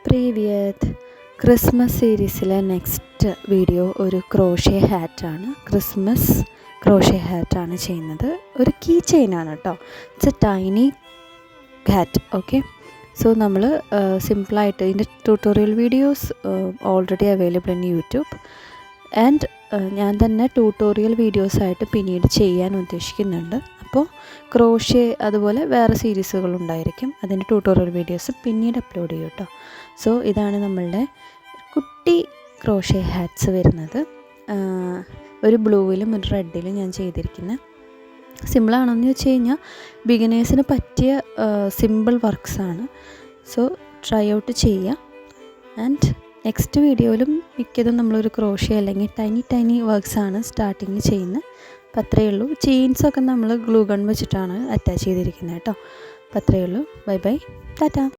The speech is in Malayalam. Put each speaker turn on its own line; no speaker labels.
പ്രീവിയത് ക്രിസ്മസ് സീരീസിലെ നെക്സ്റ്റ് വീഡിയോ ഒരു ക്രോഷേ ഹാറ്റാണ്. ക്രിസ്മസ് ക്രോഷേ ഹാറ്റാണ് ചെയ്യുന്നത്. ഒരു കീ ചെയിനാണ് കേട്ടോ. It's A tiny hat. Okay, so നമ്മൾ സിമ്പിളായിട്ട് ഇതിൻ്റെ tutorial videos already available in YouTube and ഞാൻ തന്നെ ട്യൂട്ടോറിയൽ വീഡിയോസായിട്ട് പിന്നീട് ചെയ്യാൻ ഉദ്ദേശിക്കുന്നുണ്ട്. അപ്പോൾ ക്രോഷേ അതുപോലെ വേറെ സീരീസുകളുണ്ടായിരിക്കും, അതിൻ്റെ ട്യൂട്ടോറിയൽ വീഡിയോസ് പിന്നീട് അപ്ലോഡ് ചെയ്യും കേട്ടോ. സോ ഇതാണ് നമ്മളുടെ കുട്ടി ക്രോഷേ ഹാറ്റ്സ് വരുന്നത്. ഒരു ബ്ലൂവിലും ഒരു റെഡിലും ഞാൻ ചെയ്തിരിക്കുന്നത്. സിമ്പിളാണെന്ന് വെച്ച് കഴിഞ്ഞാൽ ബിഗിനേഴ്സിന് പറ്റിയ സിമ്പിൾ വർക്ക്സാണ്. സോ ട്രൈ ഔട്ട് ചെയ്യുക. ആൻഡ് നെക്സ്റ്റ് വീഡിയോയിലും മിക്കതും നമ്മളൊരു ക്രോഷേ അല്ലെങ്കിൽ ടൈനി വർക്ക്സാണ് സ്റ്റാർട്ടിങ് ചെയ്യുന്നത്. അപ്പം അത്രയേ ഉള്ളൂ. ചെയിൻസൊക്കെ നമ്മൾ ഗ്ലൂ ഗൺ വെച്ചിട്ടാണ് അറ്റാച്ച് ചെയ്തിരിക്കുന്നത് കേട്ടോ. അപ്പം അത്രയേ ഉള്ളൂ. Bye bye, Tata.